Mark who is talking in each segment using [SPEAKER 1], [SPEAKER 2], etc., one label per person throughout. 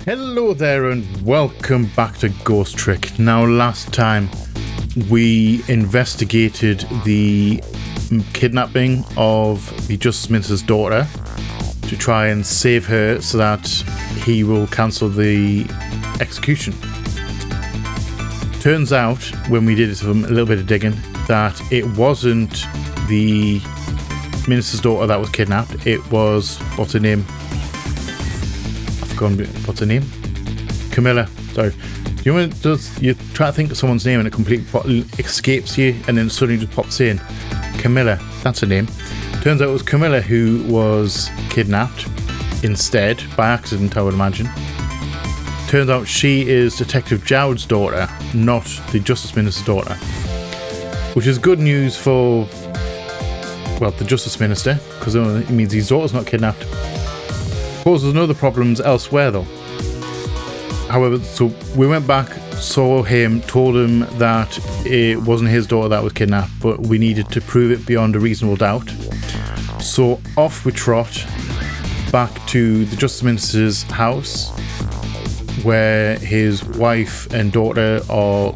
[SPEAKER 1] Hello there and welcome back to Ghost Trick. Now, last time we investigated the kidnapping of the Justice Minister's daughter to try and save her so that he will cancel the execution. Turns out, when we did a little bit of digging, that it wasn't the minister's daughter that was kidnapped. It was, what's her name? What's her name? Camilla. Sorry. You know when you try to think of someone's name and it completely escapes you and then suddenly just pops in? Camilla. That's her name. Turns out it was Camilla who was kidnapped instead, by accident I would imagine. Turns out she is Detective Jowd's daughter, not the Justice Minister's daughter. Which is good news for, well, the Justice Minister, because it means his daughter's not kidnapped. Causes other problems elsewhere though. However, so we went back, saw him, told him that it wasn't his daughter that was kidnapped, but we needed to prove it beyond a reasonable doubt. So off we trot back to the Justice Minister's house, where his wife and daughter were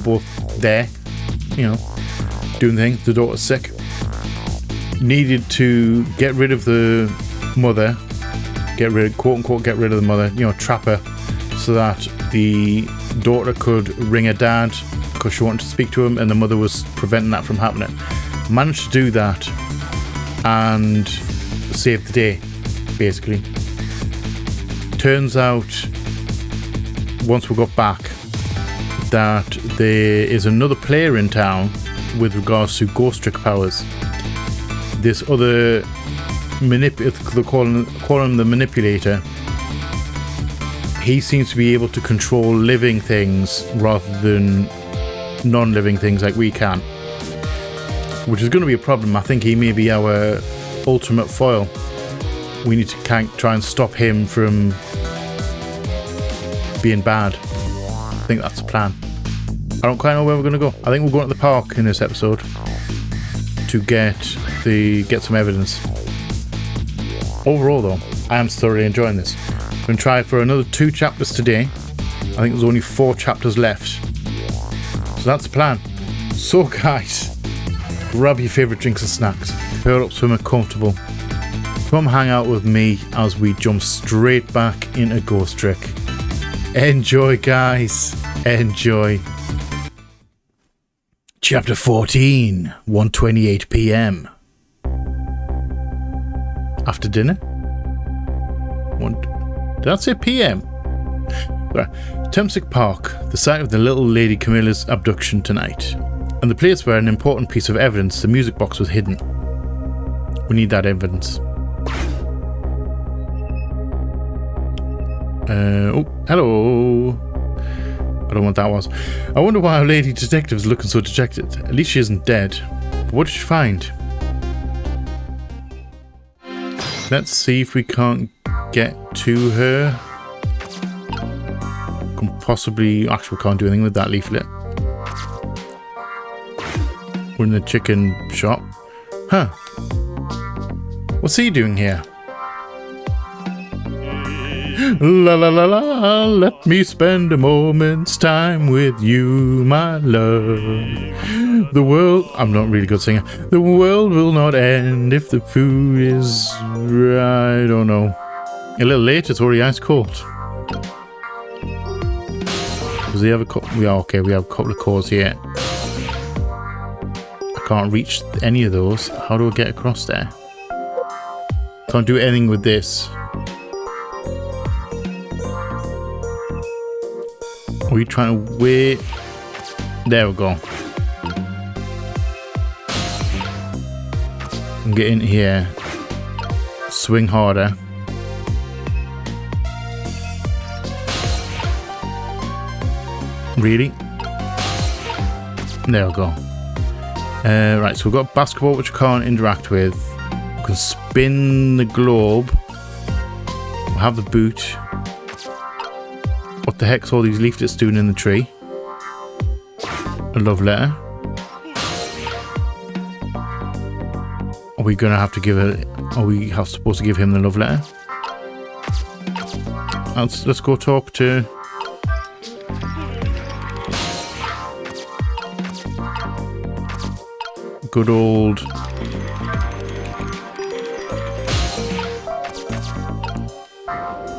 [SPEAKER 1] both there, you know, doing things. The daughter's sick. Needed to get rid of the mother, quote unquote get rid of the mother, you know, trap her so that the daughter could ring her dad because she wanted to speak to him and the mother was preventing that from happening. Managed to do that and save the day, basically. Turns out, once we got back, that there is another player in town with regards to ghost trick powers. This other they call him the manipulator. He seems to be able to control living things rather than non-living things like we can, which is going to be a problem. I think he may be our ultimate foil. We need to try and stop him from being bad. I think that's the plan. I don't quite know where we're going to go. I think we're going to the park in this episode to get some evidence. Overall though, I am thoroughly enjoying this. I'm going to try for another 2 chapters today. I think there's only 4 chapters left. So that's the plan. So guys, grab your favourite drinks and snacks, curl up somewhere comfortable, come hang out with me as we jump straight back into Ghost Trick. Enjoy guys, enjoy. Chapter 14, 1:28 PM. After dinner? Did I say PM? Right. Temsic Park, the site of the little lady Camilla's abduction tonight, and the place where an important piece of evidence, the music box, was hidden. We need that evidence. Oh, hello. I don't know what that was. I wonder why our lady detective is looking so dejected. At least she isn't dead. But what did she find? Let's see if we can't get to her. Actually we can't do anything with that leaflet. We're in the chicken shop. Huh. What's he doing here? La la la la, let me spend a moment's time with you, my love. The world, I'm not really good singer. The world will not end if the food is right. I don't know. A little late, it's already ice cold. Does he have a couple? We have a couple of cores here. I can't reach any of those. How do I get across there? Can't do anything with this. Are we trying to wait? There we go. And get in here. Swing harder. Really? There we go. Right, so we've got basketball, which we can't interact with. We can spin the globe. We'll have the boot. What the heck's all these leaflets doing in the tree? A love letter. Are we gonna have to give it? Are we supposed to give him the love letter? let's go talk to... good old...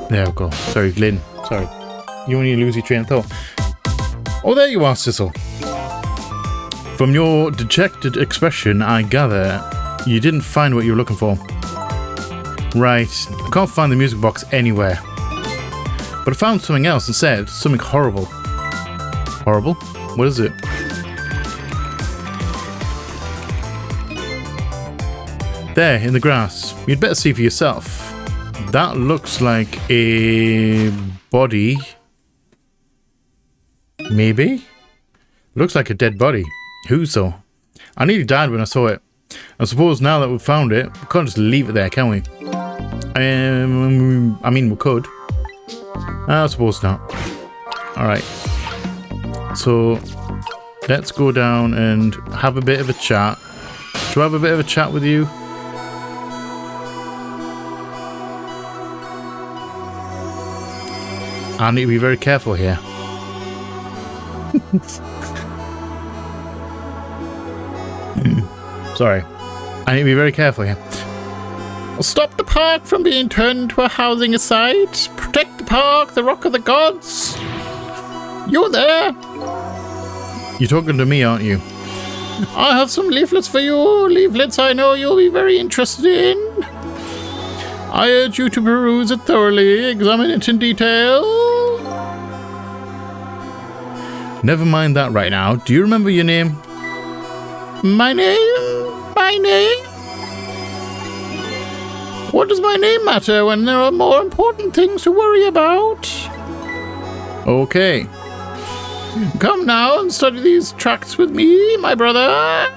[SPEAKER 1] There we go. Sorry, Lynn. Sorry. You only lose your train of thought. Oh, there you are, Sissel. From your dejected expression, I gather you didn't find what you were looking for. Right. I can't find the music box anywhere. But I found something else instead. Something horrible. Horrible? What is it? There, in the grass. You'd better see for yourself. That looks like a body. Maybe? Looks like a dead body. Whose though? I nearly died when I saw it. I suppose now that we've found it, we can't just leave it there, can we? I mean, we could. I suppose not. Alright. So, let's go down and have a bit of a chat. Shall I have a bit of a chat with you? I need to be very careful here. Sorry. I need to be very careful here. Stop the park from being turned into a housing site. Protect the park, the rock of the gods. You're there. You're talking to me, aren't you? I have some leaflets for you. Leaflets I know you'll be very interested in. I urge you to peruse it thoroughly, examine it in detail. Never mind that right now. Do you remember your name? My name? My name? What does my name matter when there are more important things to worry about? Okay. Come now and study these tracts with me, my brother.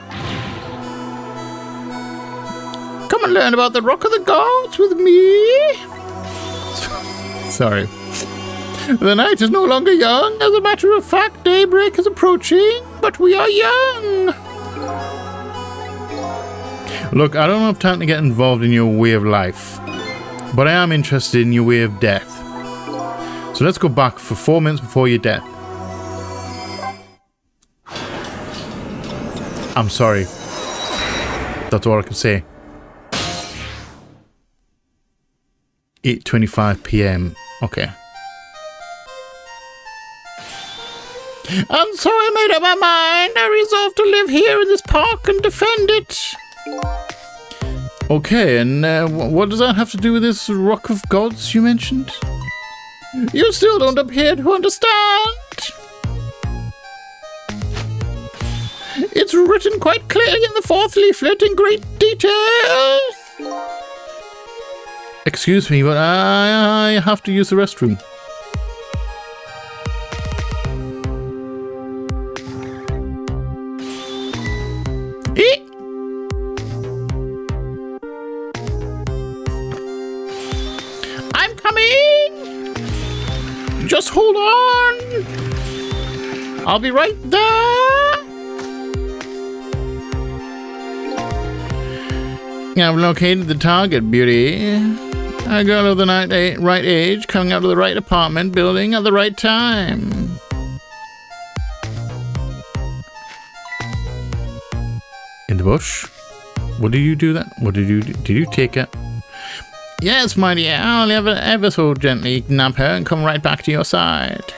[SPEAKER 1] Come and learn about the Rock of the Gods with me. Sorry. The night is no longer young. As a matter of fact, daybreak is approaching, but we are young. Look, I don't have time to get involved in your way of life, but I am interested in your way of death. So let's go back for 4 minutes before your death. I'm sorry. That's all I can say. 8:25 p.m. Okay. And so I made up my mind. I resolved to live here in this park and defend it. Okay, and what does that have to do with this Rock of Gods you mentioned? You still don't appear to understand. It's written quite clearly in the 4th leaflet in great detail. Excuse me, but I have to use the restroom. I'm coming! Just hold on! I'll be right there! I've located the target, beauty. A girl of the right age, coming out of the right apartment building at the right time. In the bush? What did you do that? What did you do? Did you take it? Yes, my dear. I'll ever so gently nab her and come right back to your side.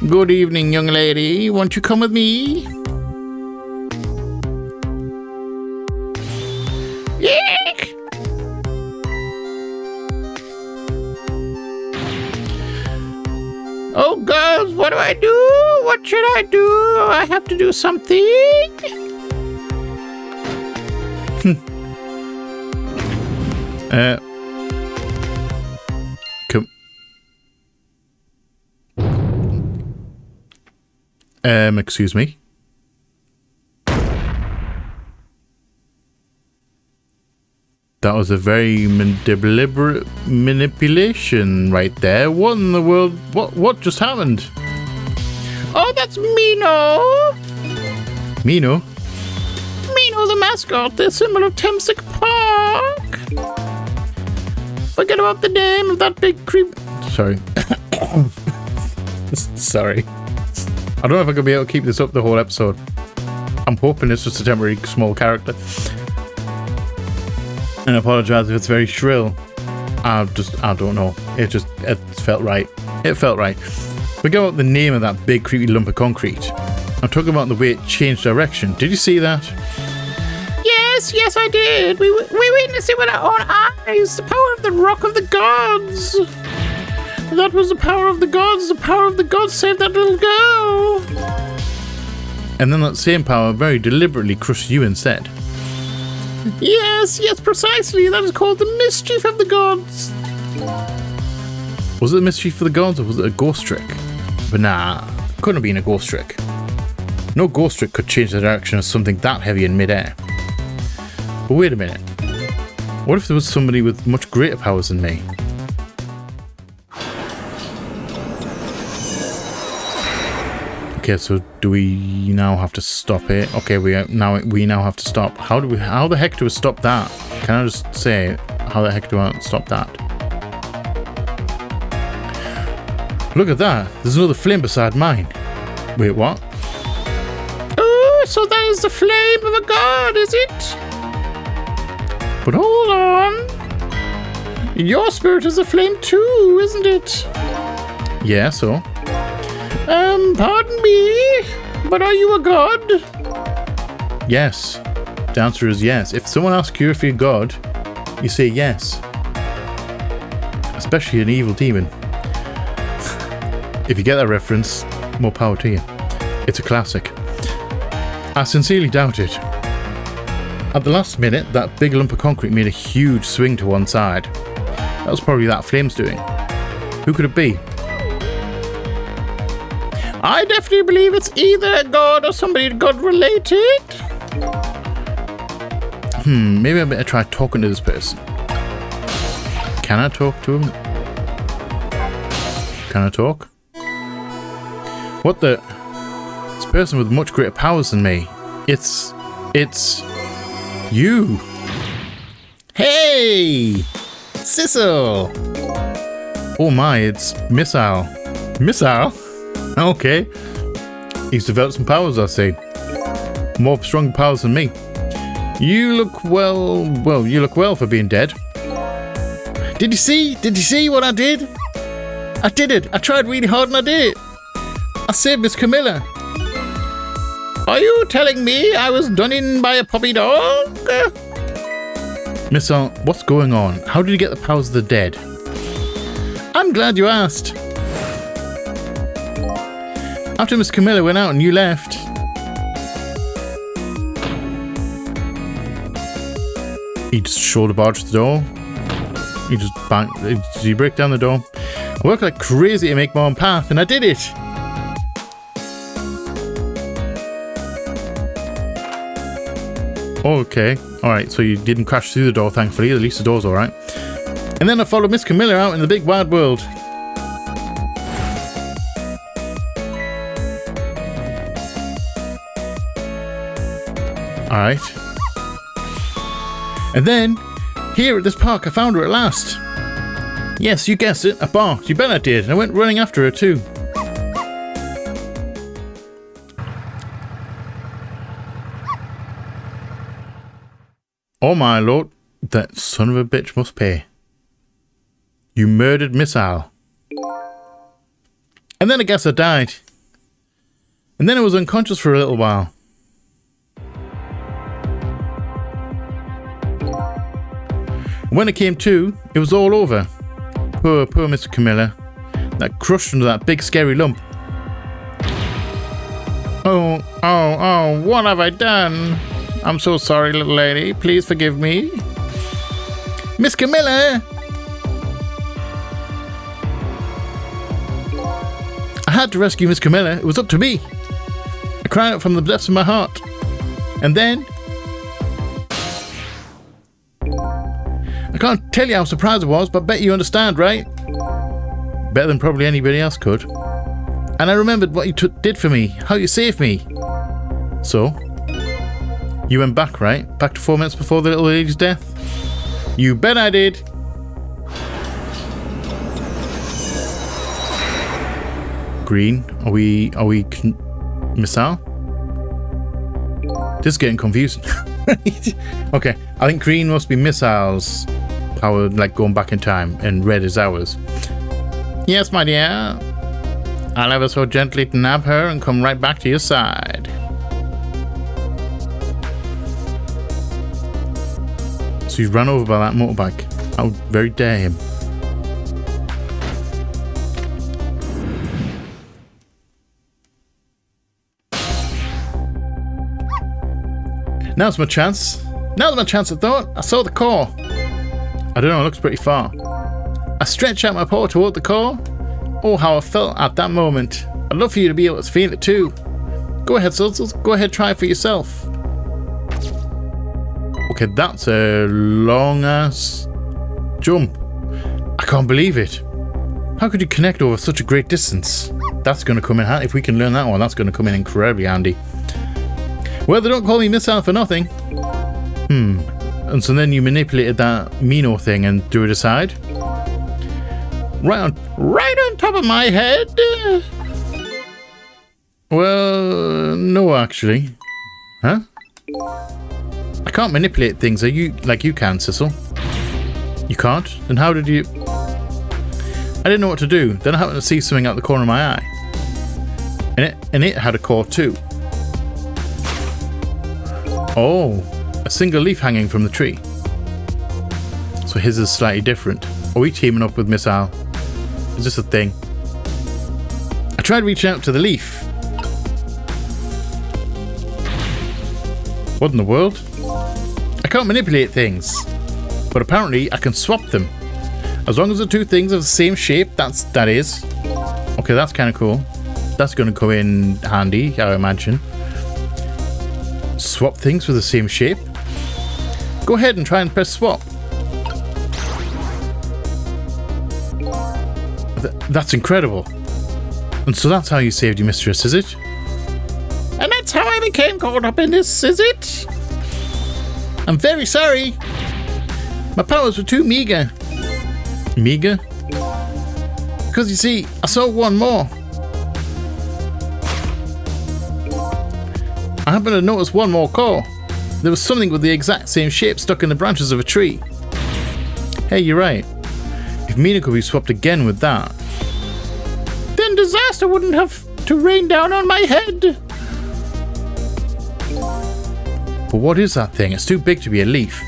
[SPEAKER 1] Good evening, young lady. Won't you come with me? Eek! Oh, girls, what do I do? What should I do? I have to do something. Excuse me. That was a very deliberate manipulation right there. What in the world? What just happened? Oh, that's Mino. Mino? Mino the the mascot, the symbol of Temsic Park. Forget about the name of that big creep. Sorry. Sorry. I don't know if I'm going to be able to keep this up the whole episode. I'm hoping it's just a temporary small character. And I apologise if it's very shrill. I don't know. It felt right. It felt right. Forget about the name of that big creepy lump of concrete. I'm talking about the way it changed direction. Did you see that? Yes, I did. We witnessed it with our own eyes. The power of the rock of the gods. That was the power of the gods. The power of the gods saved that little girl. And then that same power very deliberately crushed you instead. Yes, precisely. That is called the mischief of the gods. Was it the mischief of the gods or was it a ghost trick? But nah, couldn't have been a ghost trick. No ghost trick could change the direction of something that heavy in midair. But wait a minute. What if there was somebody with much greater powers than me? Okay, so do we now have to stop it? Okay, we now have to stop. How the heck do we stop that? Can I just say, how the heck do I stop that? Look at that. There's another flame beside mine. Wait, what? Oh, so that is the flame of a god, is it? But hold on. Your spirit is a flame too, isn't it? Yeah, so? Pardon me, but are you a god? Yes. The answer is yes. If someone asks you if you're a god, you say yes. Especially an evil demon. If you get that reference, more power to you. It's a classic. I sincerely doubt it. At the last minute, that big lump of concrete made a huge swing to one side. That was probably that flame's doing. Who could it be? I definitely believe it's either a god or somebody god related. Maybe I better try talking to this person. Can I talk to him? Can I talk? What the? This person with much greater powers than me. It's you. Hey! Sissel! Oh my, it's Missile. Missile? Okay. He's developed some powers, I see. More strong powers than me. You look you look well for being dead. Did you see what I did? I did it. I tried really hard and I did it. I saved Miss Camilla. Are you telling me I was done in by a puppy dog? Missile, what's going on? How did you get the powers of the dead? I'm glad you asked. After Miss Camilla went out and you left. He just shoulder barged the door. He just banged. Did he break down the door? I worked like crazy to make my own path and I did it. Okay. Alright, so you didn't crash through the door, thankfully. At least the door's alright. And then I followed Miss Camilla out in the big wide world. Alright. And then, here at this park, I found her at last. Yes, you guessed it, I barked. You bet I did. And I went running after her too. Oh my lord, that son of a bitch must pay. You murdered Miss Owl. And then I guess I died. And then I was unconscious for a little while. When it came to, it was all over. Poor Mr. Camilla. That crushed under that big scary lump. Oh, what have I done? I'm so sorry, little lady. Please forgive me. Miss Camilla! I had to rescue Miss Camilla. It was up to me. I cried out from the depths of my heart. And then... I can't tell you how surprised I was, but bet you understand, right? Better than probably anybody else could. And I remembered what you did for me, how you saved me. So, You went back, right? Back to 4 minutes before the little lady's death? You bet I did. Green. Are we missile? This is getting confusing. Okay, I think green must be missiles powered, like going back in time, and red is ours. Yes, my dear. I'll ever so gently nab her and come right back to your side. So he's run over by that motorbike. How very dare him. Now's my chance. Now's my chance, I thought. I saw the core. I don't know, it looks pretty far. I stretched out my paw toward the core. Oh, how I felt at that moment. I'd love for you to be able to feel it too. Go ahead, Sultles. Go ahead, try it for yourself. Okay, that's a long-ass jump. I can't believe it. How could you connect over such a great distance? That's going to come in handy. If we can learn that one, that's going to come in incredibly handy. Well, they don't call me missile for nothing. And so then you manipulated that Mino thing and threw it aside? Right on top of my head? Well, no, actually. Huh? I can't manipulate things like you can, Sissel. You can't? Then how did you... I didn't know what to do. Then I happened to see something out the corner of my eye. And it had a core too. Oh, a single leaf hanging from the tree. So his is slightly different. Are we teaming up with Missile? Is this a thing? I tried reaching out to the leaf. What in the world? I can't manipulate things. But apparently I can swap them. As long as the two things are the same shape, that is. Okay, that's kind of cool. That's going to come in handy, I imagine. Swap things with the same shape? Go ahead and try and press swap. That's incredible. And so that's how you saved your mistress, is it? And that's how I became caught up in this, is it? I'm very sorry. My powers were too meager. Meager? Because you see, I saw one more. I happened to notice one more core. There was something with the exact same shape stuck in the branches of a tree. Hey, you're right. If Mina could be swapped again with that, then disaster wouldn't have to rain down on my head. But what is that thing? It's too big to be a leaf.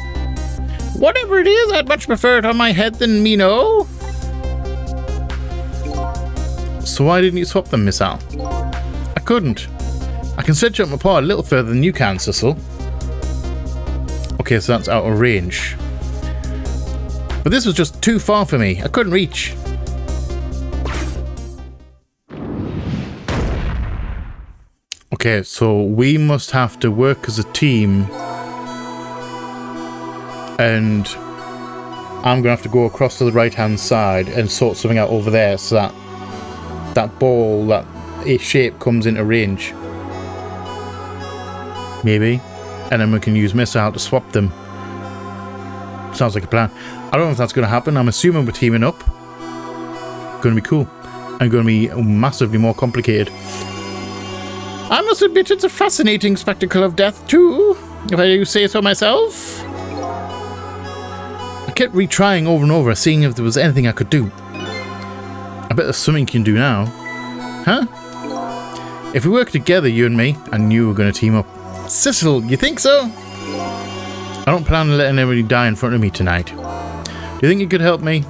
[SPEAKER 1] Whatever it is, I'd much prefer it on my head than Mino. So why didn't you swap them, Miss Al? I couldn't. I can stretch out my paw a little further than you can, Sissel. Okay, so that's out of range. But this was just too far for me. I couldn't reach. Okay, so we must have to work as a team. And I'm going to have to go across to the right-hand side and sort something out over there so that that ball, that shape comes into range. Maybe. And then we can use Missile to swap them. Sounds like a plan. I don't know if that's going to happen. I'm assuming we're teaming up. Going to be cool. And going to be massively more complicated. I must admit it's a fascinating spectacle of death too, if I do say so myself. I kept retrying over and over, seeing if there was anything I could do. I bet there's something you can do now. Huh? If we work together, you and me, I knew we were going to team up. Sissel, you think so? I don't plan on letting anybody die in front of me tonight. Do you think you could help me?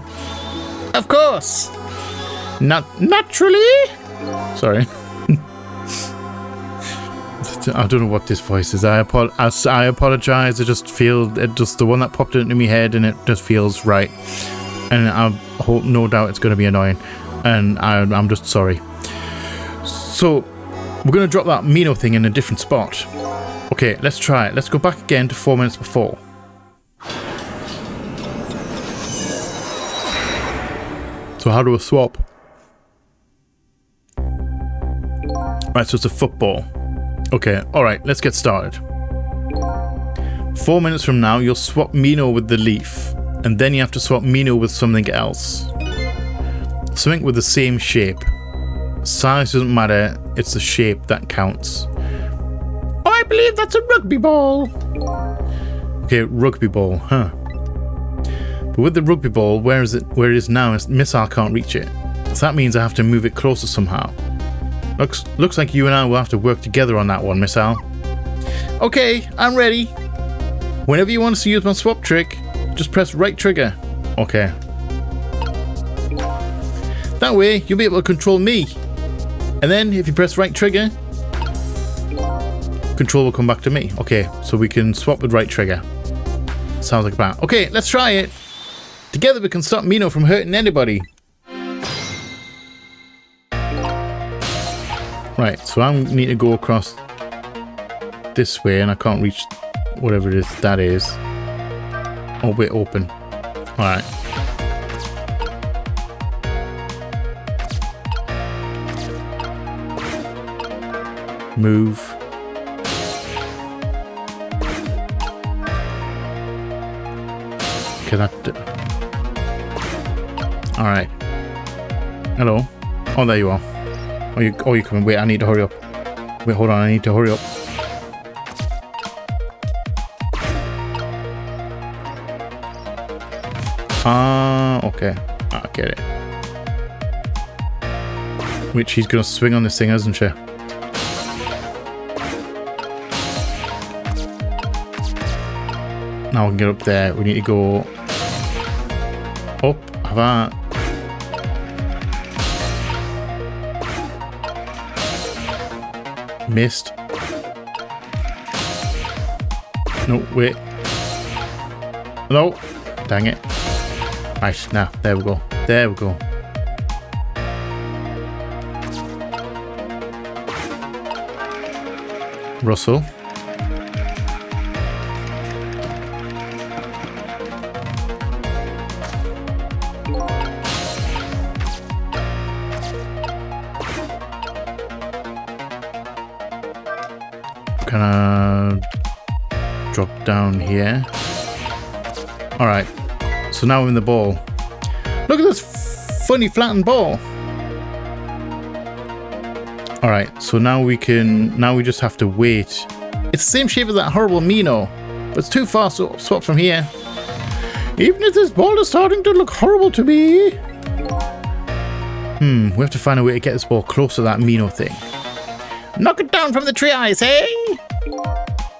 [SPEAKER 1] Of course. Naturally? Sorry. I don't know what this voice is. I apologize. I just feel it, just the one that popped into my head, and it just feels right. And I hope, no doubt, it's going to be annoying. And I'm just sorry. So we're going to drop that Mino thing in a different spot. Okay, let's try it. Let's go back again to 4 minutes before. So how do we swap? Right, so it's a football. Okay, alright, let's get started. 4 minutes from now, you'll swap Mino with the leaf. And then you have to swap Mino with something else. Something with the same shape. Size doesn't matter, it's the shape that counts. Oh, I believe that's a rugby ball. Okay, rugby ball, huh? But with the rugby ball, where it is now, missile can't reach it. So that means I have to move it closer somehow. Looks like you and I will have to work together on that one, Missile. Okay, I'm ready. Whenever you want to use my swap trick, just press right trigger. Okay. That way, you'll be able to control me. And then, if you press right trigger, control will come back to me. Okay, so we can swap with right trigger. Sounds like a plan. Okay, let's try it. Together we can stop Mino from hurting anybody. Right, so I need to go across this way and I can't reach whatever it is that is. Oh, we're open. Alright. Move. Okay, that... Alright. Hello. Oh, there you are. Oh, you're coming. Wait, I need to hurry up. Wait, hold on. I need to hurry up. Okay. I get it. Wait, she's gonna swing on this thing, isn't she? Now we can get up there. We need to go up. Have I... Missed. No, wait. No. Dang it. Right, now, there we go. There we go. Russell. Can I drop down here? Alright, so now we're in the ball. Look at this funny flattened ball. Alright, so now we just have to wait. It's the same shape as that horrible Mino, but it's too far to swap from here. Even if this ball is starting to look horrible to me. We have to find a way to get this ball closer to that Mino thing. Knock it down from the tree, I say!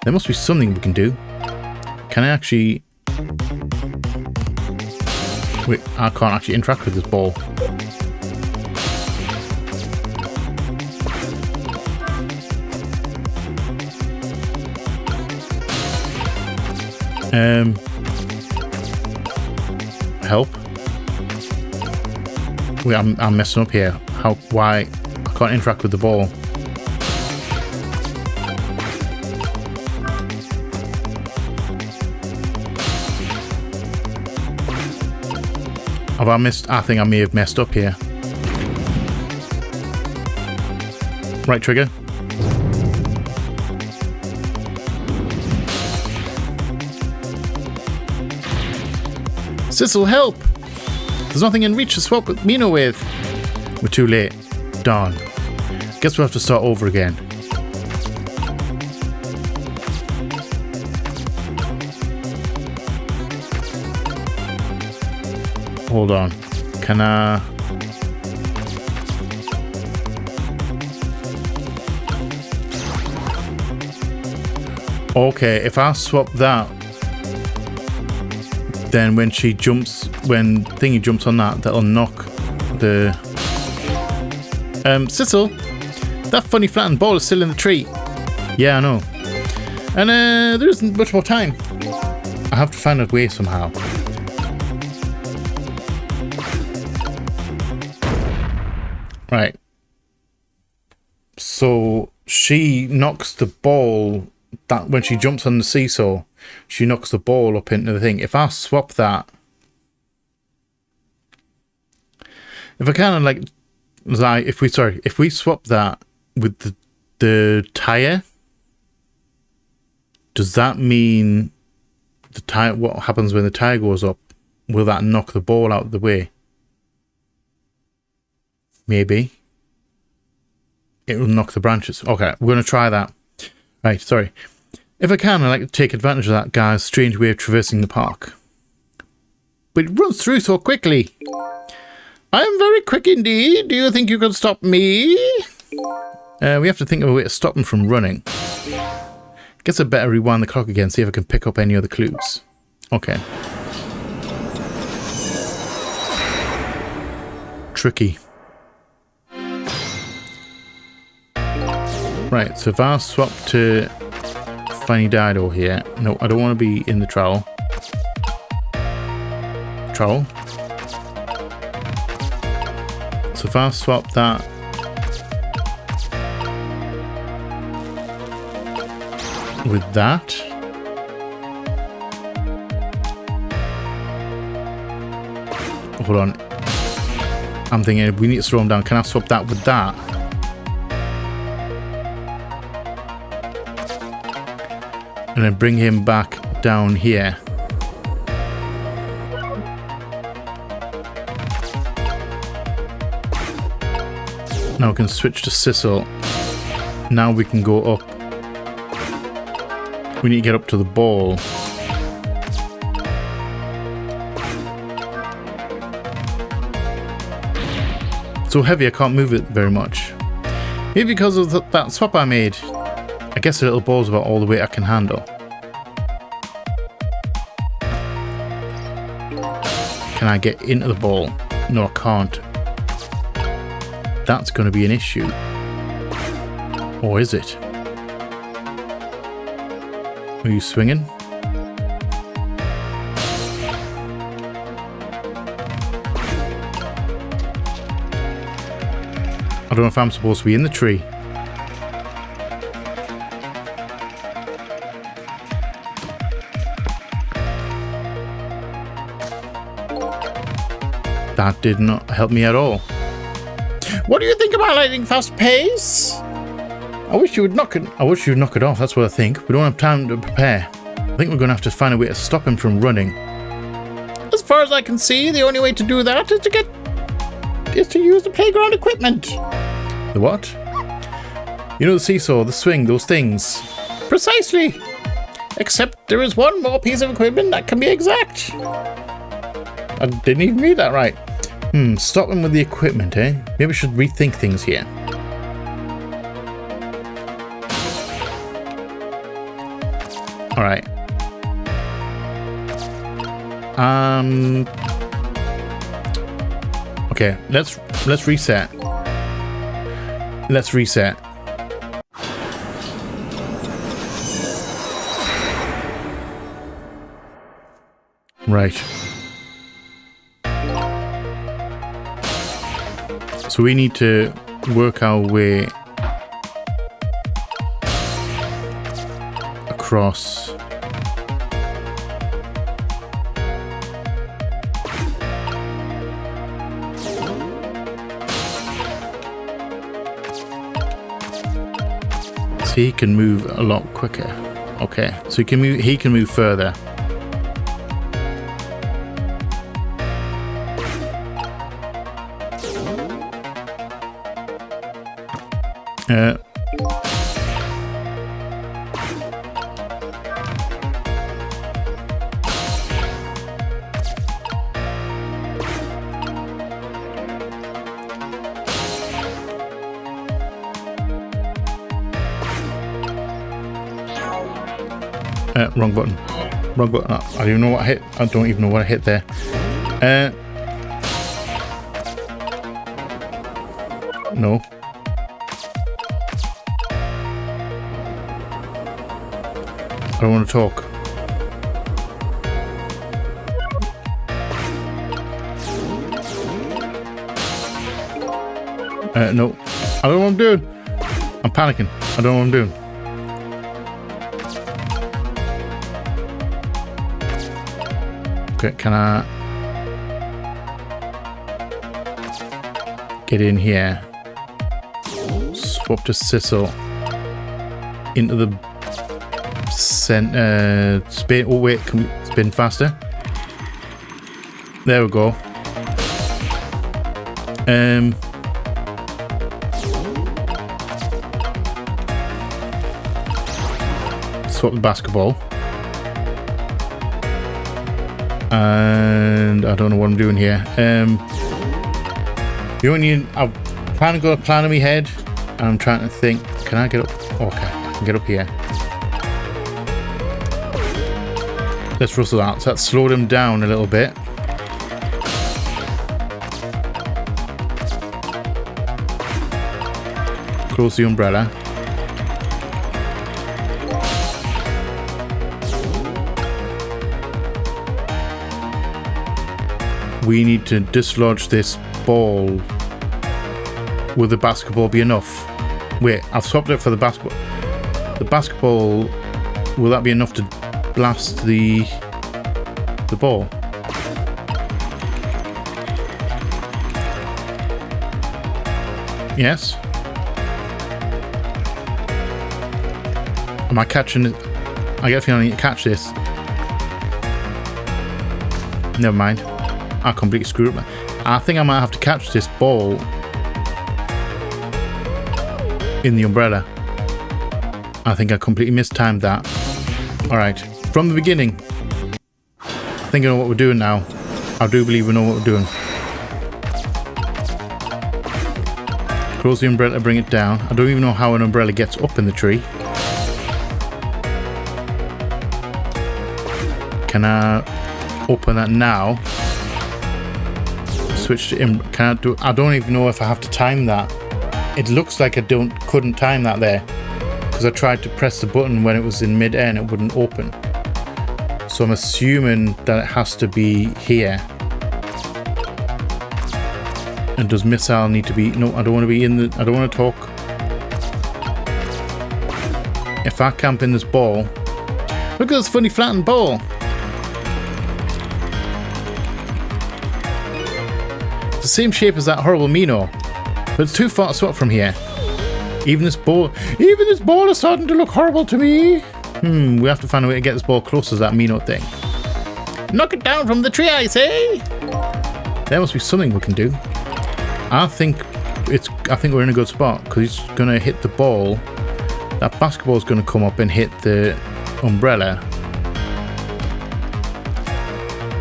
[SPEAKER 1] There must be something we can do. Can I actually... Wait, I can't actually interact with this ball. Help? Wait, I'm messing up here. Why? I can't interact with the ball. Have I missed? I think I may have messed up here. Right trigger. Sissel, help! There's nothing in reach to swap with Mino with. We're too late. Darn. Guess we'll have to start over again. Hold on. Can I... Okay, if I swap that, then when she jumps, when Thingy jumps on that, that'll knock the... Sissel, that funny flattened ball is still in the tree. Yeah, I know. And there isn't much more time. I have to find a way somehow. Right. So she knocks the ball, that when she jumps on the seesaw, she knocks the ball up into the thing. If I swap that, if I kind of like if we swap that with the tire, does that mean the tire, what happens when the tire goes up? Will that knock the ball out of the way? Maybe. It will knock the branches. Okay, we're going to try that. Right, sorry. If I can, I'd like to take advantage of that guy's strange way of traversing the park. But it runs through so quickly. I am very quick indeed. Do you think you can stop me? We have to think of a way to stop him from running. Guess I better rewind the clock again, see if I can pick up any other clues. Okay. Tricky. Right, so if I swap to Fanny Dido here. No, I don't want to be in the trowel. Trowel. So if I swap that with that. Hold on. I'm thinking we need to slow him down. Can I swap that with that? And then bring him back down here. Now we can switch to Sissel. Now we can go up. We need to get up to the ball. It's so heavy I can't move it very much. Maybe because of that swap I made. I guess the little ball's about all the weight I can handle. Can I get into the ball? No, I can't. That's going to be an issue. Or is it? Are you swinging? I don't know if I'm supposed to be in the tree. That did not help me at all. What do you think about lightning fast pace? I wish you would knock it off. That's what I think. We don't have time to prepare. I think we're going to have to find a way to stop him from running. As far as I can see, the only way to do that is to use the playground equipment. The what? You know, the seesaw, the swing, those things. Precisely. Except there is one more piece of equipment that can be exact. I didn't even read that right. Stop him with the equipment, eh? Maybe I should rethink things here. Alright. Okay, let's reset. Let's reset. Right. So we need to work our way across. So he can move a lot quicker. Okay, so he can move further. Wrong button. Wrong button. I don't even know what I hit. I don't even know what I hit there. No. I don't want to talk. No. I don't know what I'm doing. I'm panicking. I don't know what I'm doing. Okay, can I get in here? Swap to Sissel into the center. Oh wait, can we spin faster. There we go. Swap the basketball. And I don't know what I'm doing here. I'm trying to go a plan in my head, and I'm trying to think, can I get up? Okay, I can get up here. Let's rustle that. So that slowed him down a little bit. Close the umbrella. We need to dislodge this ball. Will the basketball be enough? Wait, I've swapped it for the basketball. The basketball, will that be enough to blast the ball? Yes. Am I catching it? I get a feeling I need to catch this. Never mind. I completely screwed up. I think I might have to catch this ball in the umbrella. I think I completely mistimed that. Alright, from the beginning. I think I know what we're doing now. I do believe we know what we're doing. Close the umbrella, bring it down. I don't even know how an umbrella gets up in the tree. Can I open that now? Switch to I don't even know if I have to time that. It looks like I couldn't time that there, because I tried to press the button when it was in mid-air and it wouldn't open. So I'm assuming that it has to be here. And does missile need to be? No, I don't want to be in the. I don't want to talk. If I camp in this ball, look at this funny flattened ball. The same shape as that horrible Mino, but it's too far to swap from here. Even this ball is starting to look horrible to me. We have to find a way to get this ball closer to that Mino thing. Knock it down from the tree, I say. There must be something we can do. I think we're in a good spot, because he's gonna hit the ball. That basketball's gonna come up and hit the umbrella.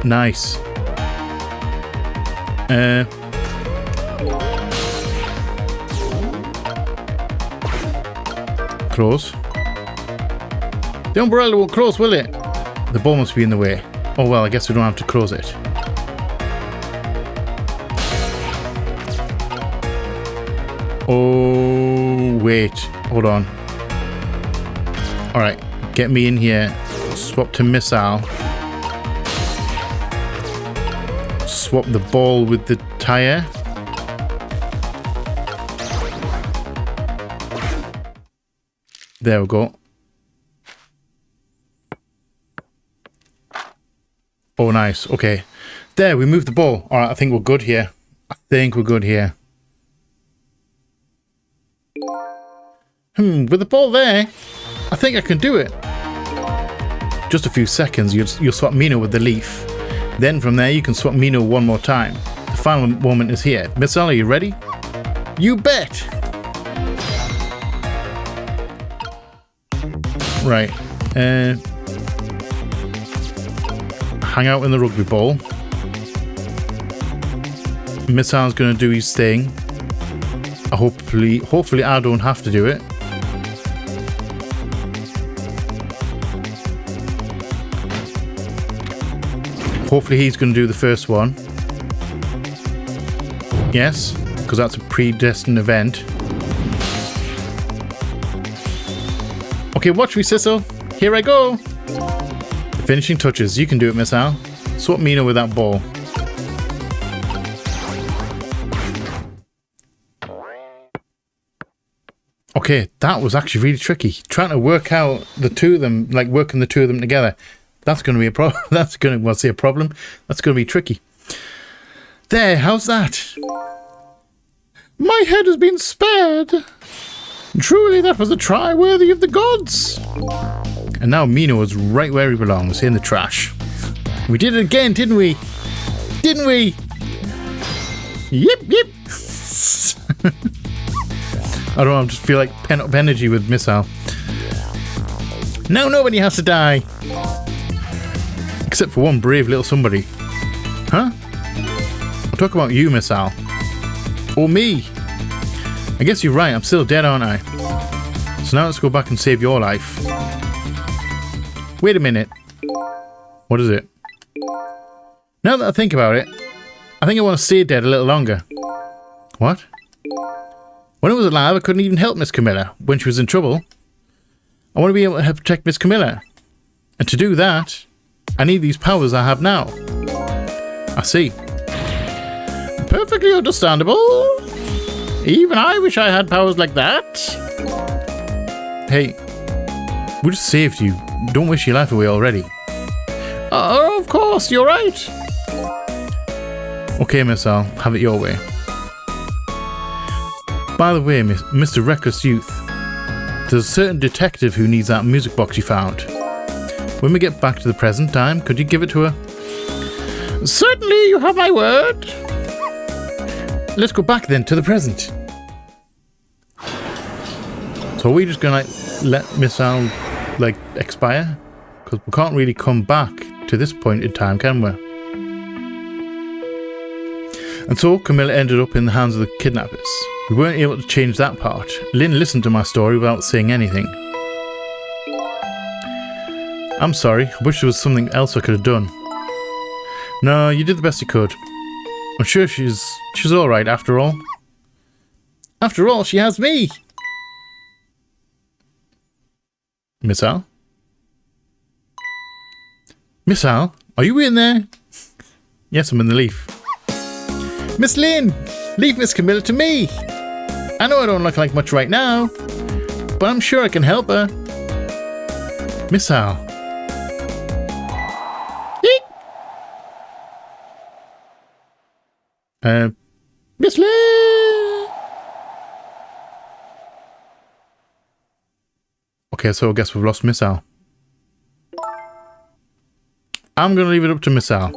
[SPEAKER 1] Nice. Close. The umbrella won't close, will it? The ball must be in the way. Oh well, I guess we don't have to close it. Oh, wait. Hold on. Alright, get me in here. Swap to missile. Swap the ball with the tire. There we go. Oh, nice. Okay. There, we moved the ball. Alright, I think we're good here. With the ball there, I think I can do it. Just a few seconds, you'll swap Mino with the leaf. Then from there, you can swap Mino one more time. The final moment is here. Missile, are you ready? You bet! Right. Hang out in the rugby ball. Missile's gonna do his thing. Hopefully I don't have to do it. Hopefully he's going to do the first one. Yes, because that's a predestined event. Okay, watch me, Sissel. Here I go. The finishing touches. You can do it, Missile. Swap Mino with that ball. Okay, that was actually really tricky. Trying to work out the two of them, like working the two of them together. That's going to be a problem. That's going to be tricky. There, how's that? My head has been spared. Truly, that was a try worthy of the gods. And now Mino is right where he belongs, in the trash. We did it again, didn't we? Didn't we? Yep, yep. I don't know, I just feel like pent up energy with Missile. Now nobody has to die. Except for one brave little somebody. Huh? I'm talking about you, Missile. Or me. I guess you're right, I'm still dead, aren't I? So now let's go back and save your life. Wait a minute. What is it? Now that I think about it, I think I want to stay dead a little longer. What? When I was alive, I couldn't even help Miss Camilla when she was in trouble. I want to be able to help protect Miss Camilla. And to do that, I need these powers I have now. I see. Perfectly understandable. Even I wish I had powers like that. Hey, we just saved you. Don't wish your life away already. Oh, of course, you're right. Okay, Miss Al, have it your way. By the way, Mr. Reckless Youth, there's a certain detective who needs that music box you found. When we get back to the present time, could you give it to her? Certainly, you have my word. Let's go back then to the present. So are we just gonna let Miss Al expire? Because we can't really come back to this point in time, can we? And so Camilla ended up in the hands of the kidnappers. We weren't able to change that part. Lynn listened to my story without saying anything. I'm sorry, I wish there was something else I could have done. No, you did the best you could. I'm sure she's alright after all. After all, she has me! Miss Al? Miss Al, are you in there? Yes, I'm in the leaf. Miss Lynn, leave Miss Camilla to me. I know I don't look like much right now, but I'm sure I can help her. Miss Al. Eek. Miss Lynn. Okay, so I guess we've lost Miss Al. I'm going to leave it up to Miss Al.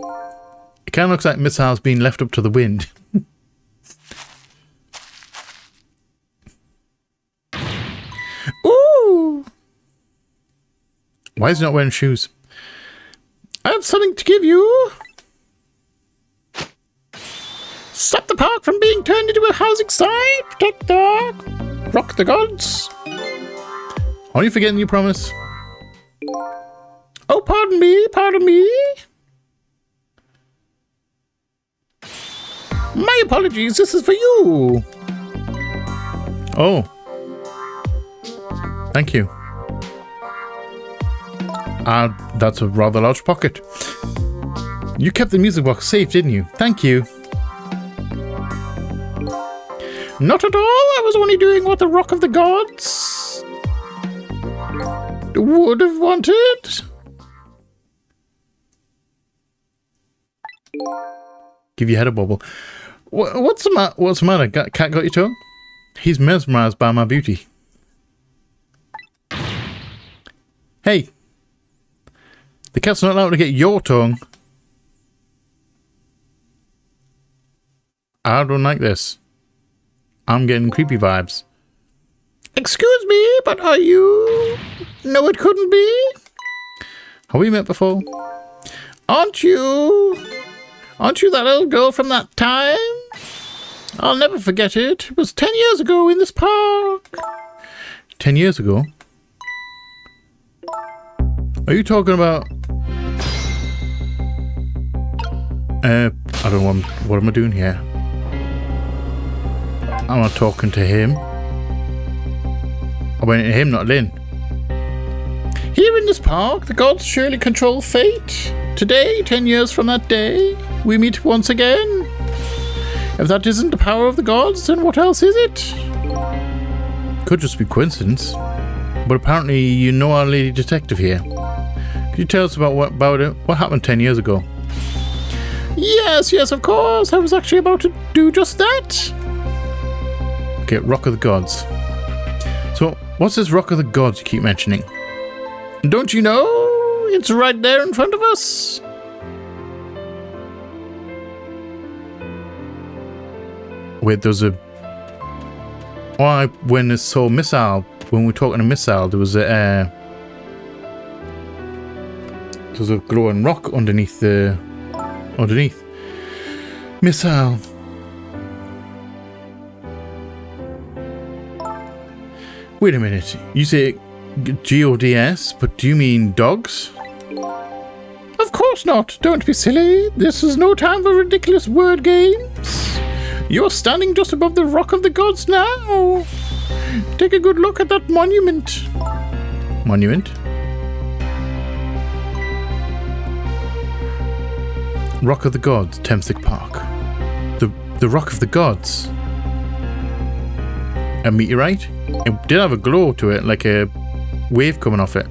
[SPEAKER 1] It kind of looks like Miss Al's been left up to the wind. Ooh! Why is he not wearing shoes? I have something to give you. Stop the park from being turned into a housing site. Protect the rock the gods. Are you forgetting your promise? Oh, pardon me, pardon me. My apologies, this is for you. Oh. Thank you. That's a rather large pocket. You kept the music box safe, didn't you? Thank you. Not at all, I was only doing what the Rock of the Gods would have wanted. Give your head a bubble. What's the matter? Cat got your tongue? He's mesmerized by my beauty. Hey, the cat's not allowed to get your tongue. I don't like this. I'm getting creepy vibes. Excuse me, but are you? No, it couldn't be. Have we met before? Aren't you? Aren't you that little girl from that time? I'll never forget it. It was 10 years ago in this park. 10 years ago? Are you talking about... I don't know what am I doing here? I'm not talking to him. I went to him, not Lynn. Here in this park, the gods surely control fate. Today, 10 years from that day, we meet once again. If that isn't the power of the gods, then what else is it? Could just be coincidence. But apparently you know our lady detective here. Could you tell us about it? What happened 10 years ago? Yes, of course. I was actually about to do just that. Okay, Rock of the Gods. So, what's this Rock of the Gods you keep mentioning? Don't you know? It's right there in front of us. Wait, there's a... Oh, when it's so missile, when we're talking a missile, there was a... there's a glowing rock underneath the... underneath. Missile. Wait a minute. You say GODS, but do you mean dogs? Of course not. Don't be silly. This is no time for ridiculous word games. You're standing just above the Rock of the Gods now. Take a good look at that monument. Monument? Rock of the Gods, Temsic Park. The Rock of the Gods. A meteorite? It did have a glow to it, like a wave coming off it.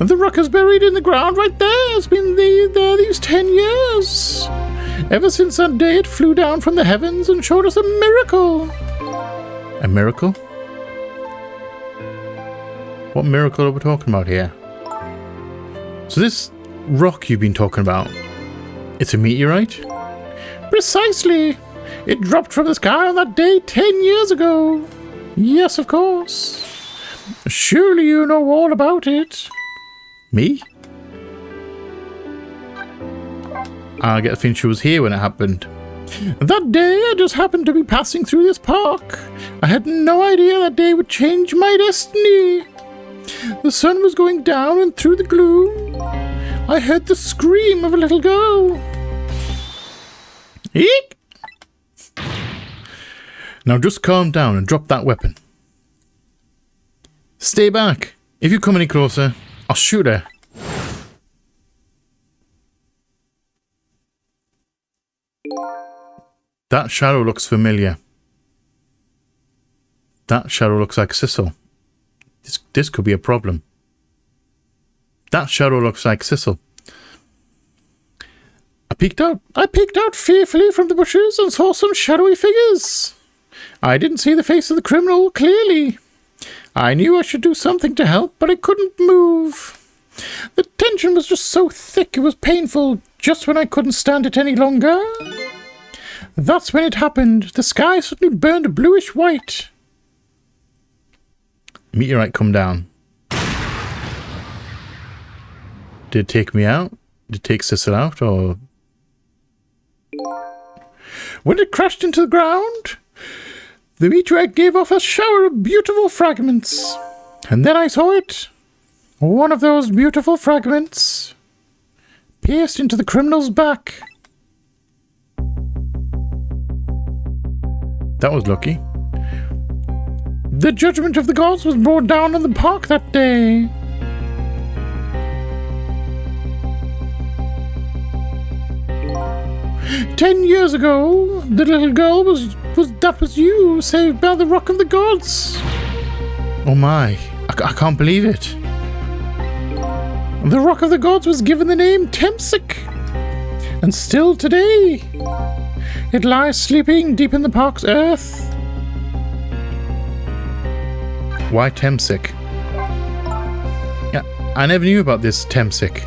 [SPEAKER 1] The rock is buried in the ground right there. It's been there these 10 years. Ever since that day it flew down from the heavens and showed us a miracle. A miracle? What miracle are we talking about here? So this rock you've been talking about, it's a meteorite? Precisely. It dropped from the sky on that day 10 years ago. Yes, of course. Surely you know all about it. Me? I get the feeling she was here when it happened. That day I just happened to be passing through this park. I had no idea that day would change my destiny. The sun was going down, and through the gloom I heard the scream of a little girl. Eek! Now just calm down and drop that weapon. Stay back. If you come any closer, I'll shoot her. That shadow looks familiar. That shadow looks like Sissel. This could be a problem. That shadow looks like Sissel. I peeked out fearfully from the bushes and saw some shadowy figures. I didn't see the face of the criminal clearly. I knew I should do something to help, but I couldn't move. The tension was just so thick it was painful just when I couldn't stand it any longer. That's when it happened. The sky suddenly burned bluish white. Meteorite come down. Did it take me out? Did it take Sissel out, or... When it crashed into the ground, the meteorite gave off a shower of beautiful fragments. And then I saw it. One of those beautiful fragments pierced into the criminal's back. That was lucky. The judgment of the gods was brought down on the park that day. "10 years ago, the little girl was you, saved by the Rock of the Gods." Oh my, I can't believe it. The Rock of the Gods was given the name Temsic, and still today, it lies sleeping deep in the park's earth. Why Temsic? Yeah, I never knew about this Temsic.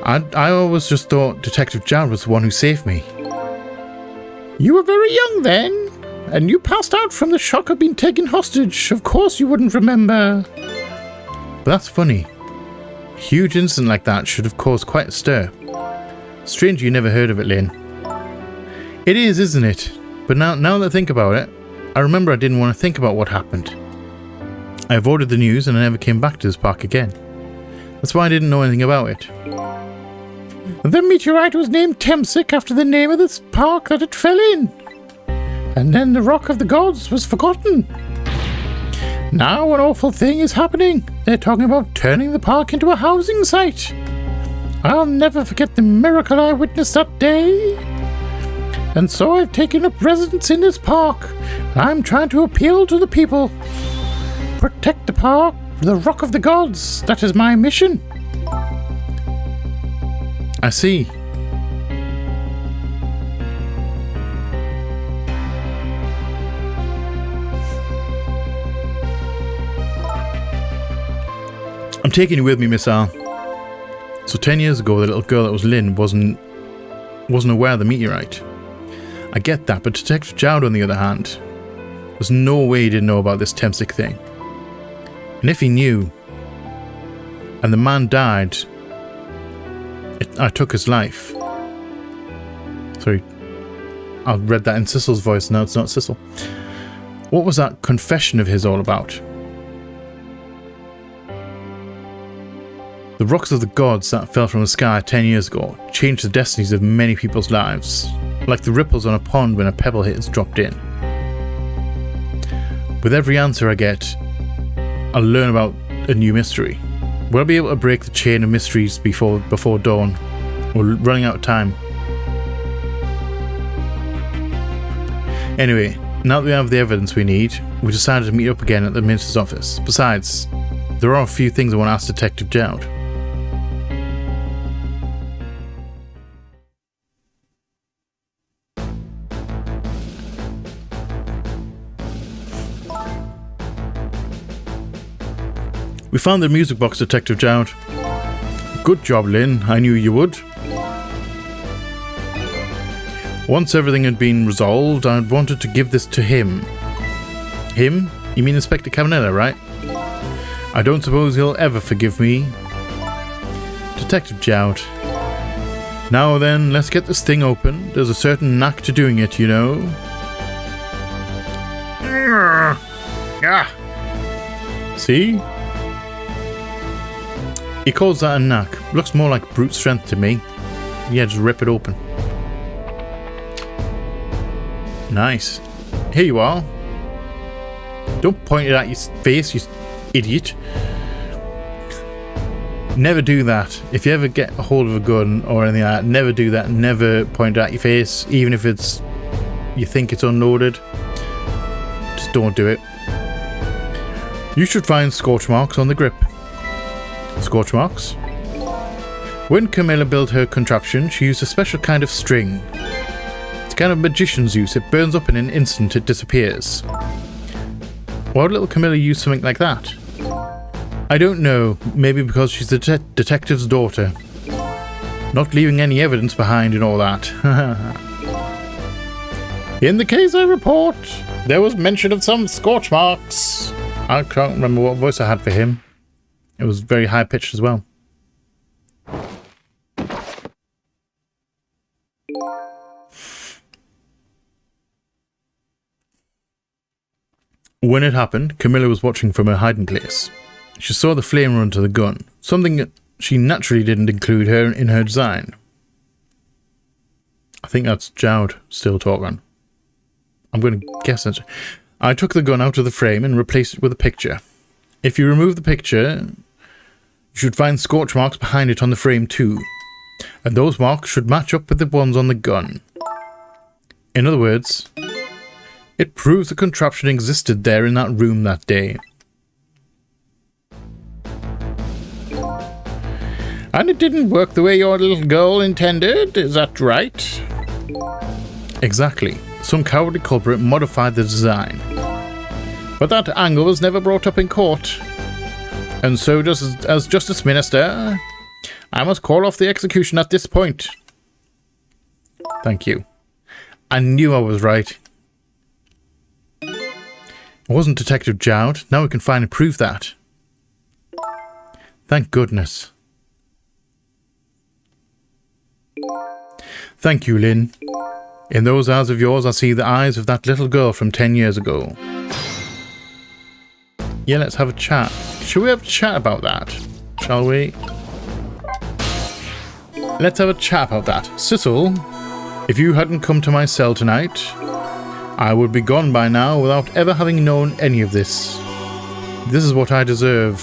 [SPEAKER 1] I always just thought Detective Jan was the one who saved me. You were very young then, and you passed out from the shock of being taken hostage. Of course you wouldn't remember. But that's funny. A huge incident like that should have caused quite a stir. Strange you never heard of it, Lynn. It is, isn't it? But now that I think about it, I remember I didn't want to think about what happened. I avoided the news and I never came back to this park again. That's why I didn't know anything about it. The meteorite was named Temsic after the name of this park that it fell in. And then the Rock of the Gods was forgotten. Now an awful thing is happening. They're talking about turning the park into a housing site. I'll never forget the miracle I witnessed that day. And so I've taken up residence in this park. I'm trying to appeal to the people. Protect the park, the Rock of the Gods. That is my mission. I see. I'm taking you with me, Miss R. So 10 years ago, the little girl that was Lynn wasn't aware of the meteorite. I get that, but Detective Jowd, on the other hand, there's no way he didn't know about this Temsic thing. And if he knew, and the man died, I took his life. Sorry, I read that in Sissel's voice. No, it's not Sissel. What was that confession of his all about? The rocks of the gods that fell from the sky 10 years ago changed the destinies of many people's lives, like the ripples on a pond when a pebble is dropped in. With every answer I get, I'll learn about a new mystery. Will I be able to break the chain of mysteries before dawn? We're running out of time. Anyway, now that we have the evidence we need, we decided to meet up again at the Minister's office. Besides, there are a few things I want to ask Detective Jowd. We found the music box, Detective Jowd. Good job, Lynn. I knew you would. Once everything had been resolved, I wanted to give this to him. Him? You mean Inspector Cabanella, right? I don't suppose he'll ever forgive me. Detective Jowd. Now then, let's get this thing open. There's a certain knack to doing it, you know. See? He calls that a knack. Looks more like brute strength to me. Yeah, just rip it open. Nice. Here you are. Don't point it at your face, you idiot. Never do that. If you ever get a hold of a gun or anything like that, never do that. Never point it at your face, even if it's you think it's unloaded. Just don't do it. You should find scorch marks on the grip. Scorch marks? When Camilla built her contraption, she used a special kind of string. It's kind of magician's use. It burns up in an instant, it disappears. Why would little Camilla use something like that? I don't know. Maybe because she's the detective's daughter. Not leaving any evidence behind and all that. In the case I report, there was mention of some scorch marks. I can't remember what voice I had for him. It was very high-pitched as well. When it happened, Camilla was watching from her hiding place. She saw the flame run to the gun, something that she naturally didn't include her in her design. I think that's Jowd still talking. I'm going to guess that. I took the gun out of the frame and replaced it with a picture. If you remove the picture, you should find scorch marks behind it on the frame too. And those marks should match up with the ones on the gun. In other words, it proves the contraption existed there in that room that day. And it didn't work the way your little girl intended, is that right? Exactly. Some cowardly culprit modified the design. But that angle was never brought up in court. And so, just as Justice Minister, I must call off the execution at this point. Thank you. I knew I was right. It wasn't Detective Jowd. Now we can finally prove that. Thank goodness. Thank you, Lynn. In those eyes of yours, I see the eyes of that little girl from 10 years ago. Yeah, let's have a chat. Should we have a chat about that? Shall we? Let's have a chat about that. Sissel, if you hadn't come to my cell tonight, I would be gone by now without ever having known any of this. This is what I deserve.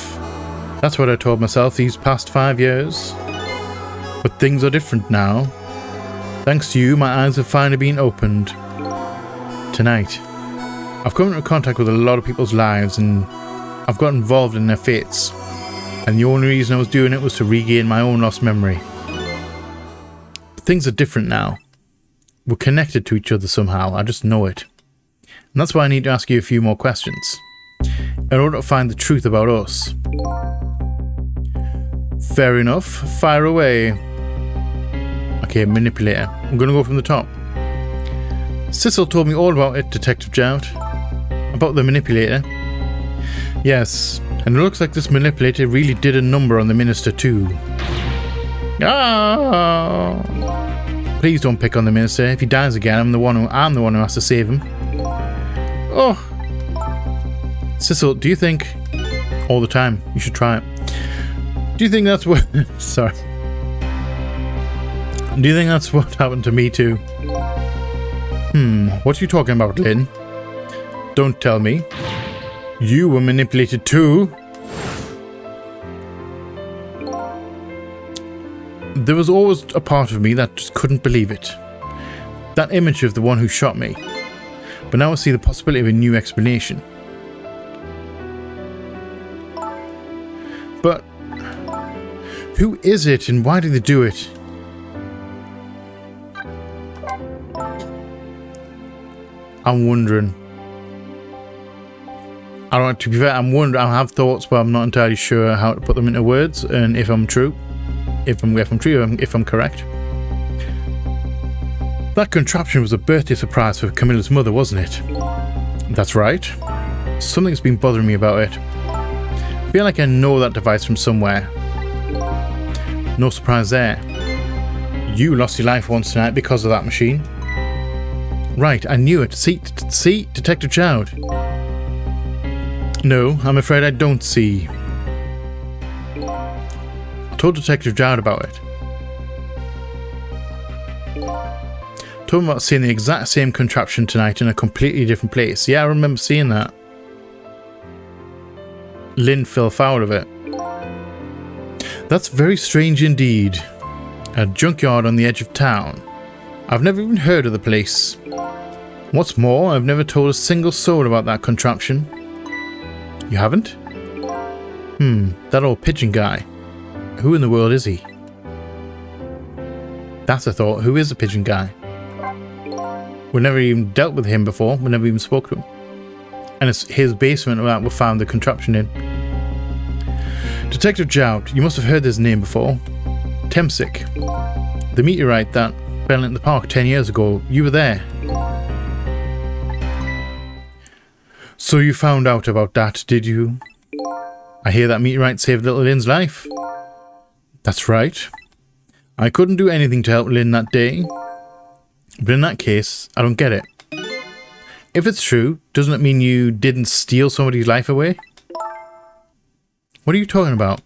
[SPEAKER 1] That's what I told myself these past 5 years. But things are different now. Thanks to you, my eyes have finally been opened. Tonight, I've come into contact with a lot of people's lives and I've got involved in their fates. And the only reason I was doing it was to regain my own lost memory. But things are different now. We're connected to each other somehow, I just know it. And that's why I need to ask you a few more questions, in order to find the truth about us. Fair enough, fire away. Okay, manipulator. I'm gonna go from the top. Cecil told me all about it, Detective Jout. About the manipulator. Yes, and it looks like this manipulator really did a number on the minister too. Ah! Please don't pick on the minister. If he dies again, I'm the one who has to save him. Oh! Cecil, do you think... all the time, you should try it. Do you think that's what... sorry. Do you think that's what happened to me too? What are you talking about, Lynn? Don't tell me. You were manipulated too? There was always a part of me that just couldn't believe it. That image of the one who shot me. But now I see the possibility of a new explanation. But who is it and why did they do it? I'm wondering. I don't. To be fair, I'm wondering. I have thoughts, but I'm not entirely sure how to put them into words and if I'm true, if I'm correct. That contraption was a birthday surprise for Camilla's mother, wasn't it? That's right. Something's been bothering me about it. I feel like I know that device from somewhere. No surprise there. You lost your life once tonight because of that machine. Right, I knew it. See, Detective Jout. No, I'm afraid I don't see. I told Detective Jout about it. Told him about seeing the exact same contraption tonight in a completely different place. Yeah, I remember seeing that. Lynn fell foul of it. That's very strange indeed. A junkyard on the edge of town. I've never even heard of the place. What's more, I've never told a single soul about that contraption. You haven't? That old pigeon guy. Who in the world is he? That's a thought. Who is the pigeon guy? We never even dealt with him before. We never even spoke to him. And it's his basement that we found the contraption in. Detective Jout, you must have heard this name before. Temsic. The meteorite that fell in the park 10 years ago. You were there. So you found out about that, did you? I hear that meteorite saved little Lynn's life. That's right. I couldn't do anything to help Lynn that day. But in that case, I don't get it. If it's true, doesn't it mean you didn't steal somebody's life away? What are you talking about?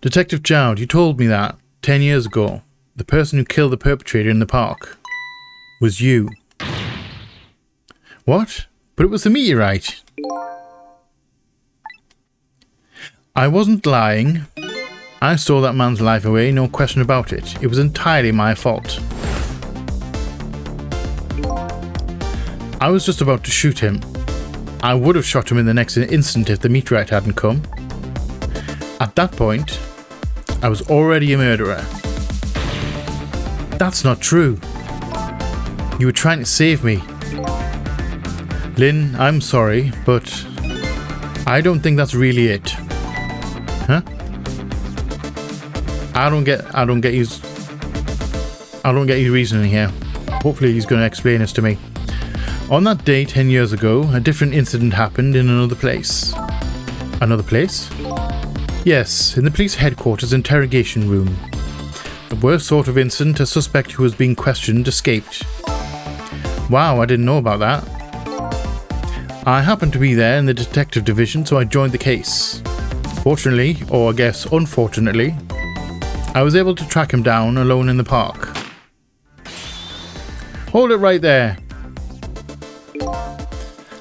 [SPEAKER 1] Detective Jout, you told me that 10 years ago. The person who killed the perpetrator in the park was you. What? But it was the meteorite. I wasn't lying. I stole that man's life away, no question about it. It was entirely my fault. I was just about to shoot him. I would have shot him in the next instant if the meteorite hadn't come. At that point, I was already a murderer. That's not true. You were trying to save me. Lynn, I'm sorry, but I don't think that's really it. Huh? I don't get your reasoning here. Hopefully he's going to explain this to me. On that day 10 years ago, a different incident happened in another place. Another place? Yes, in the police headquarters interrogation room. The worst sort of incident, a suspect who was being questioned escaped. Wow, I didn't know about that. I happened to be there in the detective division, so I joined the case. Fortunately, or I guess unfortunately, I was able to track him down alone in the park. Hold it right there.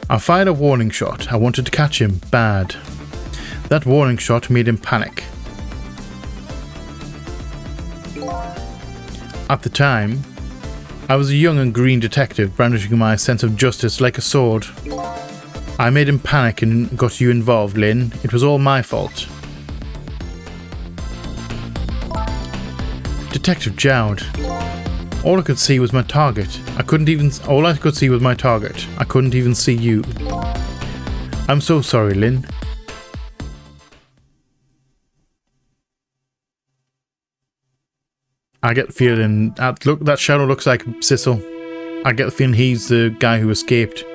[SPEAKER 1] I fired a warning shot. I wanted to catch him bad. That warning shot made him panic. At the time, I was a young and green detective brandishing my sense of justice like a sword. I made him panic and got you involved, Lynn. It was all my fault. Detective Jout. All I could see was my target. All I could see was my target. I couldn't even see you. I'm so sorry, Lynn. I get the feeling that shadow looks like Cecil. I get the feeling he's the guy who escaped.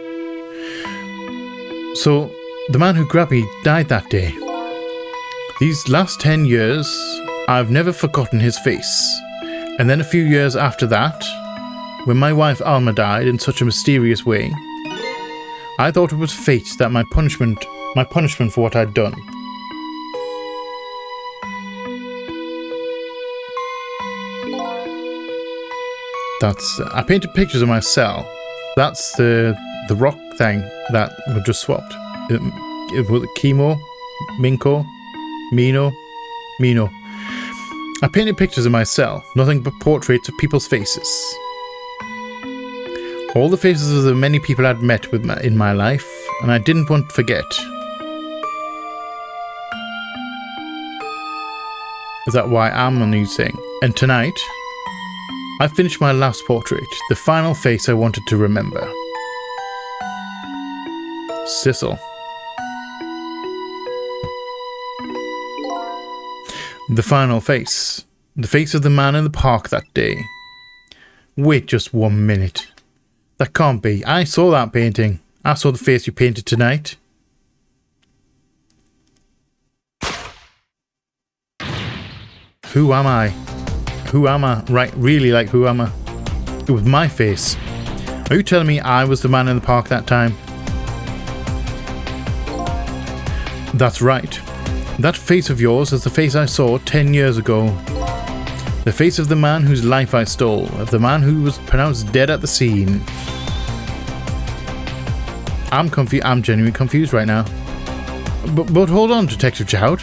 [SPEAKER 1] So, the man who grabbed me died that day. These last 10 years, I've never forgotten his face. And then a few years after that, when my wife Alma died in such a mysterious way, I thought it was fate that my punishment for what I'd done. I painted pictures of my cell. That's the rock thing that we just swapped. It was Chemo, Minko, Mino. I painted pictures of my cell, nothing but portraits of people's faces. All the faces of the many people I'd met in my life, and I didn't want to forget. Is that why I'm on these thing? And tonight, I finished my last portrait, the final face I wanted to remember. Cecil. The final face. The face of the man in the park that day. Wait just 1 minute. That can't be. I saw that painting. I saw the face you painted tonight. Who am I? Who am I? Right, really, like, who am I? It was my face. Are you telling me I was the man in the park that time? That's right. That face of yours is the face I saw 10 years ago. The face of the man whose life I stole, of the man who was pronounced dead at the scene. I'm genuinely confused right now. But hold on, Detective Choud.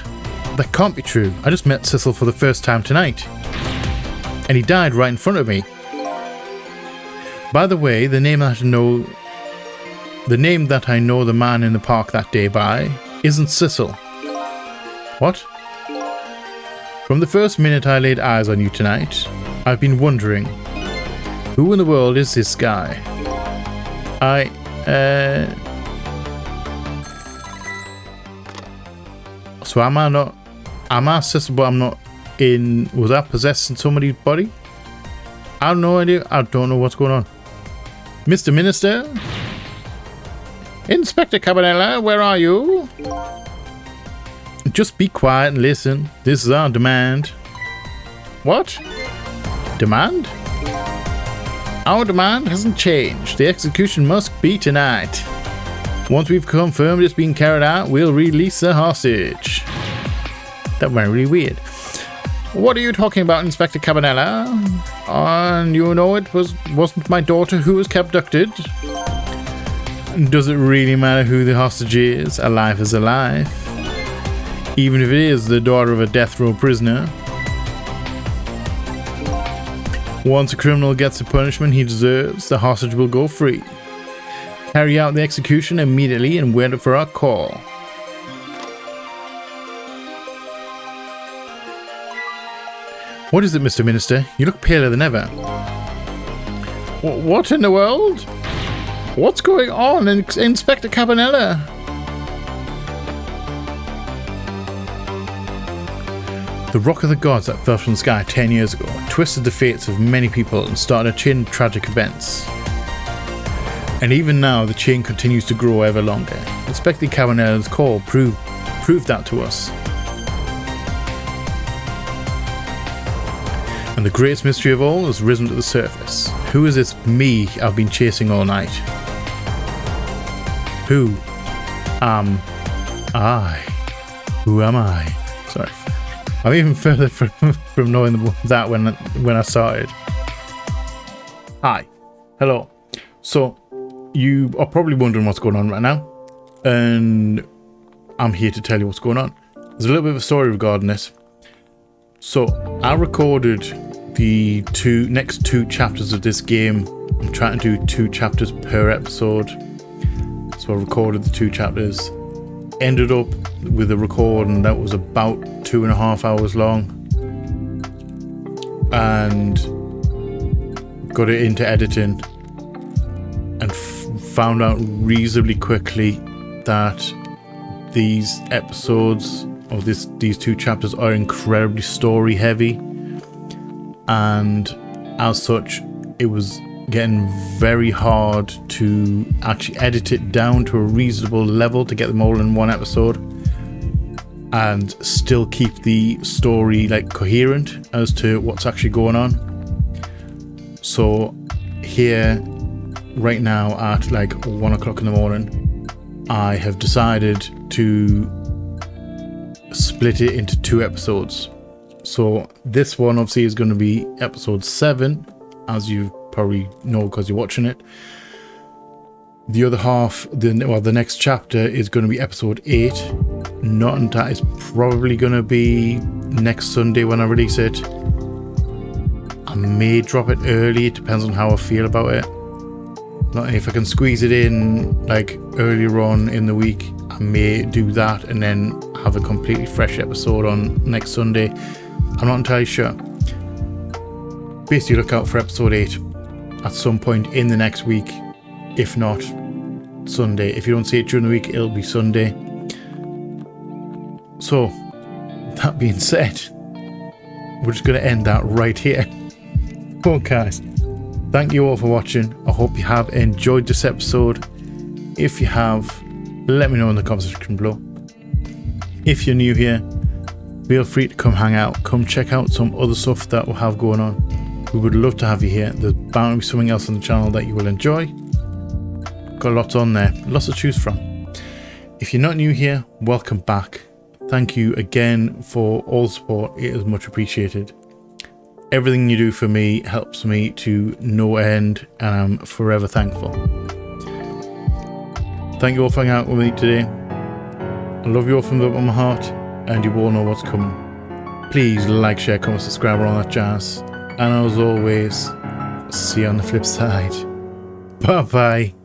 [SPEAKER 1] That can't be true. I just met Cecil for the first time tonight. And he died right in front of me. By the way, the name that I know the man in the park that day by isn't Cecil. What? From the first minute I laid eyes on you tonight, I've been wondering, who in the world is this guy? So am I Cecil, but I'm not in, was I possessed in somebody's body? I have no idea. I don't know what's going on. Mr. Minister? Inspector Cabanella, where are you? Just be quiet and listen. This is our demand. What? Demand? Our demand hasn't changed. The execution must be tonight. Once we've confirmed it's being carried out, we'll release the hostage. That went really weird. What are you talking about, Inspector Cabanella? And you know it wasn't my daughter who was abducted. Does it really matter who the hostage is? A life is a life. Even if it is the daughter of a death row prisoner. Once a criminal gets the punishment he deserves, the hostage will go free. Carry out the execution immediately and wait for our call. What is it, Mr. Minister? You look paler than ever. What in the world? What's going on, Inspector Cabanella? The rock of the gods that fell from the sky 10 years ago twisted the fates of many people and started a chain of tragic events. And even now, the chain continues to grow ever longer. Inspector Cabanella's call proved that to us. And the greatest mystery of all has risen to the surface. Who is this me I've been chasing all night? Who am I? Who am I? Sorry. I'm even further from knowing that when I started. Hi. Hello. So, you are probably wondering what's going on right now. And I'm here to tell you what's going on. There's a little bit of a story regarding this. So, I recorded the next two chapters of this game. I'm trying to do 2 chapters per episode. So I recorded the 2 chapters. Ended up with a recording that was about 2.5 hours long. And got it into editing. And found out reasonably quickly that these episodes, or these 2 chapters, are incredibly story heavy. And as such, it was getting very hard to actually edit it down to a reasonable level to get them all in one episode and still keep the story like coherent as to what's actually going on. So here right now at like 1 o'clock in the morning, I have decided to split it into 2 episodes. So this one obviously is going to be episode 7, as you probably know because you're watching it. The other half, the next chapter is going to be episode 8. Not that is probably going to be next Sunday when I release it. I may drop it early, it depends on how I feel about it. Not if I can squeeze it in like earlier on in the week, I may do that and then have a completely fresh episode on next Sunday. I'm not entirely sure. Basically look out for episode 8 at some point in the next week, if not Sunday. If you don't see it during the week, it'll be Sunday. So that being said, we're just going to end that right here. Well guys, thank you all for watching. I hope you have enjoyed this episode. If you have, let me know in the comment section below. If you're new here, feel free to come hang out, come check out some other stuff that we'll have going on. We would love to have you here. There's bound to be something else on the channel that you will enjoy. Got lots on there, lots to choose from. If you're not new here, welcome back. Thank you again for all the support, it is much appreciated. Everything you do for me helps me to no end, and I'm forever thankful. Thank you all for hanging out with me today. I love you all from the bottom of my heart, and you all know what's coming. Please like, share, comment, subscribe, and all that jazz. And as always, see you on the flip side. Bye bye.